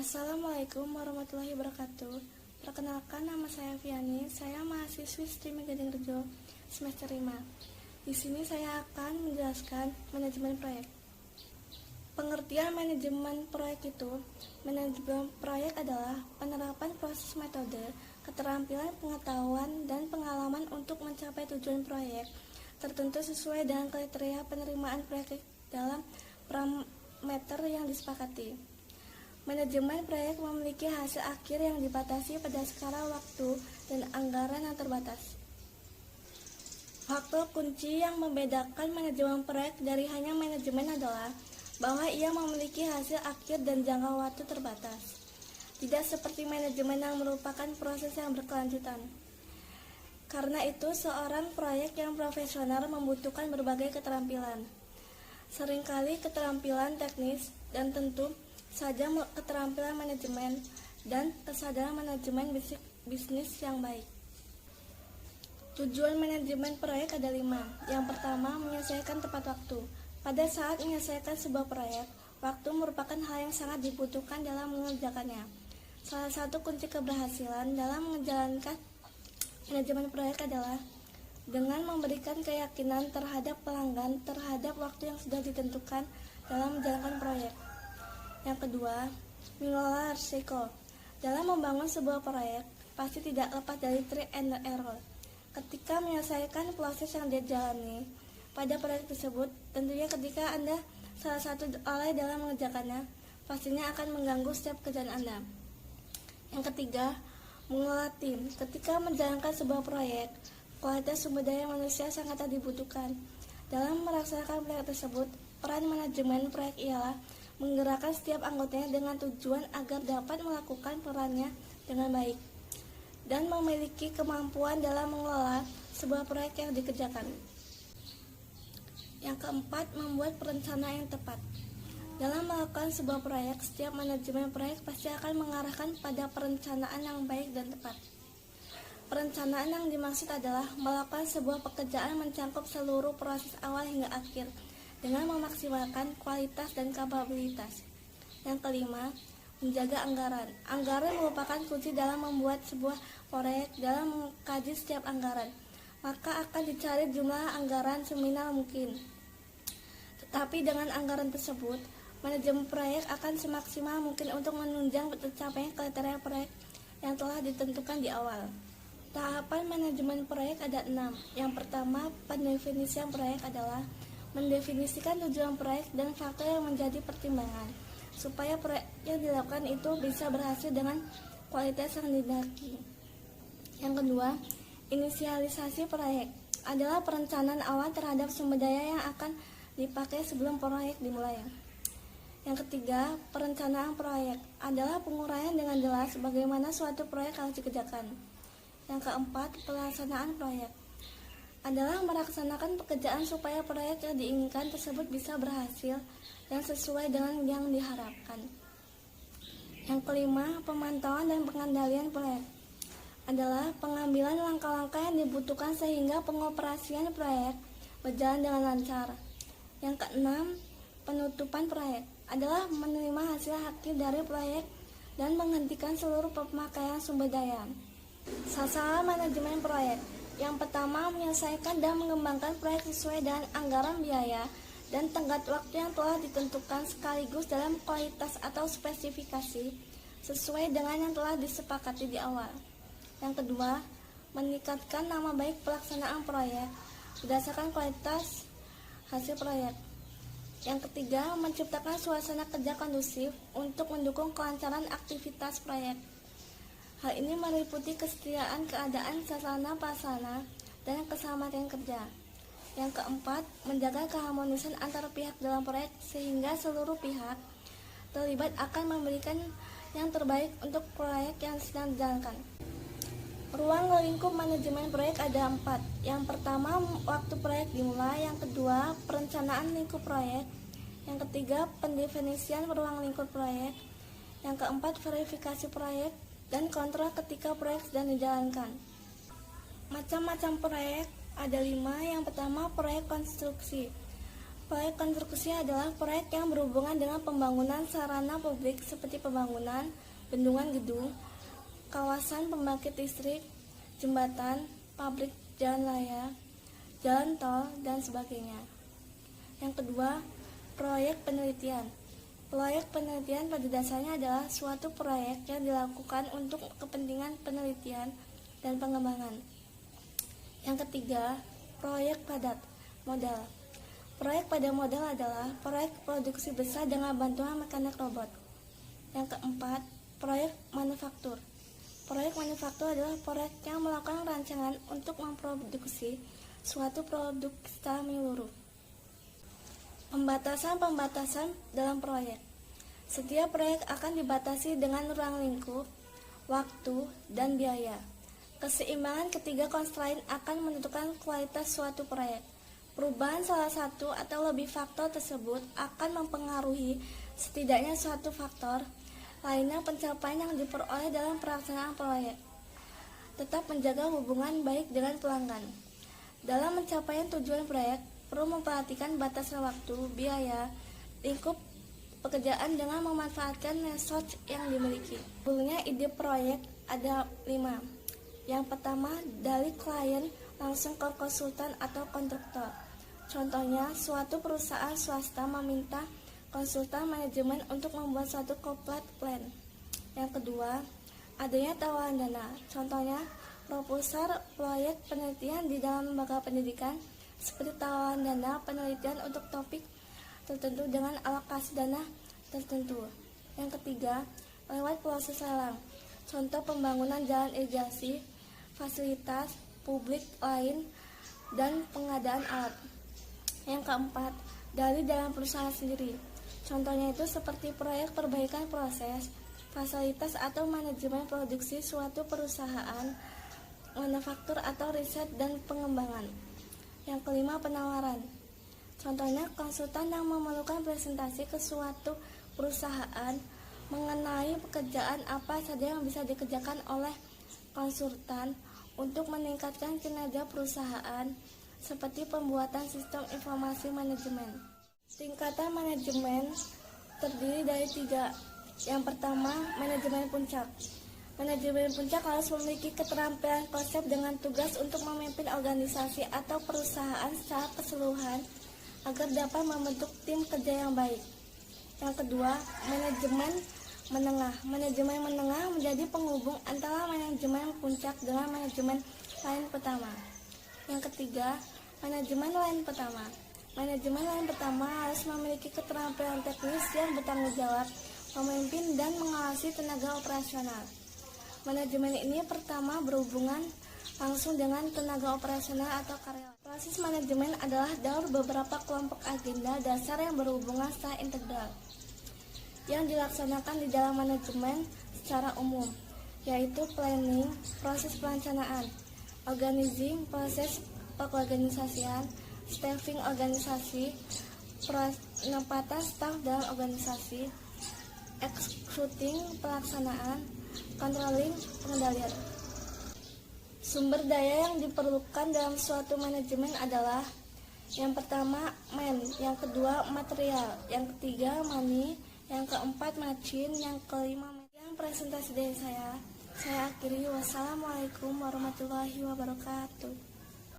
Assalamualaikum warahmatullahi wabarakatuh. Perkenalkan, nama saya Viani. Saya mahasiswi STIM Gading Rejo semester 5. Di sini saya akan menjelaskan manajemen proyek. Pengertian manajemen proyek itu, manajemen proyek adalah penerapan proses metode, keterampilan, pengetahuan, dan pengalaman untuk mencapai tujuan proyek tertentu sesuai dengan kriteria penerimaan proyek dalam parameter yang disepakati. Manajemen proyek memiliki hasil akhir yang dibatasi pada skala waktu dan anggaran yang terbatas. Faktor kunci yang membedakan manajemen proyek dari hanya manajemen adalah bahwa ia memiliki hasil akhir dan jangka waktu terbatas. Tidak seperti manajemen yang merupakan proses yang berkelanjutan. Karena itu, seorang proyek yang profesional membutuhkan berbagai keterampilan. Seringkali keterampilan teknis dan tentu saja keterampilan manajemen dan kesadaran manajemen bisnis yang baik. Tujuan manajemen proyek ada 5. Yang pertama, menyelesaikan tepat waktu. Pada saat menyelesaikan sebuah proyek, waktu merupakan hal yang sangat dibutuhkan dalam mengerjakannya. Salah satu kunci keberhasilan dalam menjalankan manajemen proyek adalah dengan memberikan keyakinan terhadap pelanggan terhadap waktu yang sudah ditentukan dalam menjalankan proyek. Yang kedua, mengelola risiko. Dalam membangun sebuah proyek, pasti tidak lepas dari try and error. Ketika menyelesaikan proses yang dijalani pada proyek tersebut, tentunya ketika Anda salah satu lalai dalam mengerjakannya, pastinya akan mengganggu setiap kerjaan Anda. Yang ketiga, mengelola tim. Ketika menjalankan sebuah proyek, kualitas sumber daya manusia sangat dibutuhkan. Dalam melaksanakan proyek tersebut, peran manajemen proyek ialah menggerakkan setiap anggotanya dengan tujuan agar dapat melakukan perannya dengan baik dan memiliki kemampuan dalam mengelola sebuah proyek yang dikerjakan. Yang keempat, membuat perencanaan yang tepat. Dalam melakukan sebuah proyek, setiap manajemen proyek pasti akan mengarahkan pada perencanaan yang baik dan tepat. Perencanaan yang dimaksud adalah melakukan sebuah pekerjaan mencakup seluruh proses awal hingga akhir dengan memaksimalkan kualitas dan kapabilitas. Yang kelima, menjaga anggaran. Anggaran merupakan kunci dalam membuat sebuah proyek. Dalam mengkaji setiap anggaran, maka akan dicari jumlah anggaran seminimal mungkin. Tetapi dengan anggaran tersebut, manajemen proyek akan semaksimal mungkin untuk menunjang tercapainya kriteria proyek yang telah ditentukan di awal. Tahapan manajemen proyek ada 6. Yang pertama, pendefinisian proyek adalah mendefinisikan tujuan proyek dan faktor yang menjadi pertimbangan supaya proyek yang dilakukan itu bisa berhasil dengan kualitas yang didaki. Yang kedua, inisialisasi proyek adalah perencanaan awal terhadap sumber daya yang akan dipakai sebelum proyek dimulai. Yang ketiga, perencanaan proyek adalah penguraian dengan jelas bagaimana suatu proyek harus dikerjakan. Yang keempat, pelaksanaan proyek adalah melaksanakan pekerjaan supaya proyek yang diinginkan tersebut bisa berhasil dan sesuai dengan yang diharapkan. Yang kelima, pemantauan dan pengendalian proyek adalah pengambilan langkah-langkah yang dibutuhkan sehingga pengoperasian proyek berjalan dengan lancar. Yang keenam, penutupan proyek adalah menerima hasil akhir dari proyek dan menghentikan seluruh pemakaian sumber daya. Sasaran manajemen proyek. Yang pertama, menyelesaikan dan mengembangkan proyek sesuai dengan anggaran biaya dan tenggat waktu yang telah ditentukan sekaligus dalam kualitas atau spesifikasi sesuai dengan yang telah disepakati di awal. Yang kedua, meningkatkan nama baik pelaksanaan proyek berdasarkan kualitas hasil proyek. Yang ketiga, menciptakan suasana kerja kondusif untuk mendukung kelancaran aktivitas proyek. Hal ini meliputi kesetiaan keadaan sarana prasarana dan keselamatan kerja. Yang keempat, menjaga keharmonisan antar pihak dalam proyek sehingga seluruh pihak terlibat akan memberikan yang terbaik untuk proyek yang sedang dijalankan. Ruang lingkup manajemen proyek ada 4. Yang pertama, waktu proyek dimulai. Yang kedua, perencanaan lingkup proyek. Yang ketiga, pendefinisian ruang lingkup proyek. Yang keempat, verifikasi proyek dan kontrol ketika proyek sedang dijalankan. Macam-macam proyek ada 5. Yang pertama, proyek konstruksi. Proyek konstruksi adalah proyek yang berhubungan dengan pembangunan sarana publik seperti pembangunan bendungan gedung, kawasan pembangkit listrik, jembatan, pabrik, jalan raya, jalan tol, dan sebagainya. Yang kedua, proyek penelitian. Proyek penelitian pada dasarnya adalah suatu proyek yang dilakukan untuk kepentingan penelitian dan pengembangan. Yang ketiga, proyek padat modal. Proyek pada modal adalah proyek produksi besar dengan bantuan mekanik robot. Yang keempat, proyek manufaktur. Proyek manufaktur adalah proyek yang melakukan rancangan untuk memproduksi suatu produk secara menyeluruh. Pembatasan dalam proyek. Setiap proyek akan dibatasi dengan ruang lingkup, waktu, dan biaya. Keseimbangan ketiga constraint akan menentukan kualitas suatu proyek. Perubahan salah satu atau lebih faktor tersebut akan mempengaruhi setidaknya suatu faktor lainnya pencapaian yang diperoleh dalam pelaksanaan proyek. Tetap menjaga hubungan baik dengan pelanggan. Dalam mencapai tujuan proyek, perlu memperhatikan batasan waktu, biaya, lingkup pekerjaan dengan memanfaatkan resource yang dimiliki. Dulunya ide proyek ada 5. Yang pertama, dari klien langsung ke konsultan atau kontraktor. Contohnya, suatu perusahaan swasta meminta konsultan manajemen untuk membuat suatu corporate plan. Yang kedua, adanya tawaran dana. Contohnya, proposal proyek penelitian di dalam lembaga pendidikan seperti tawaran dana penelitian untuk topik tertentu dengan alokasi dana tertentu. Yang ketiga, lewat proses lelang. Contoh pembangunan jalan irigasi, fasilitas publik lain, dan pengadaan alat. Yang keempat, dari dalam perusahaan sendiri. Contohnya itu seperti proyek perbaikan proses, fasilitas atau manajemen produksi suatu perusahaan, manufaktur atau riset dan pengembangan. Yang kelima, penawaran. Contohnya konsultan yang memerlukan presentasi ke suatu perusahaan mengenai pekerjaan apa saja yang bisa dikerjakan oleh konsultan untuk meningkatkan kinerja perusahaan, seperti pembuatan sistem informasi manajemen. Tingkatan manajemen terdiri dari 3. Yang pertama, manajemen puncak. Manajemen puncak harus memiliki keterampilan konsep dengan tugas untuk memimpin organisasi atau perusahaan secara keseluruhan agar dapat membentuk tim kerja yang baik. Yang kedua, manajemen menengah. Manajemen menengah menjadi penghubung antara manajemen puncak dengan manajemen lain pertama. Yang ketiga, manajemen lain pertama. Manajemen lain pertama harus memiliki keterampilan teknis yang bertanggung jawab, memimpin dan mengawasi tenaga operasional. Manajemen ini pertama berhubungan langsung dengan tenaga operasional atau karyawan. Proses manajemen adalah daur beberapa kelompok agenda dasar yang berhubungan secara integral yang dilaksanakan di dalam manajemen secara umum, yaitu planning, proses perencanaan, organizing, proses pengorganisasian, staffing organisasi, penempatan staf dalam organisasi, executing pelaksanaan, controlling pengendalian. Sumber daya yang diperlukan dalam suatu manajemen adalah yang pertama man, yang kedua material, yang ketiga money, yang keempat machine, yang kelima yang presentasi dari saya akhiri. Wassalamualaikum warahmatullahi wabarakatuh.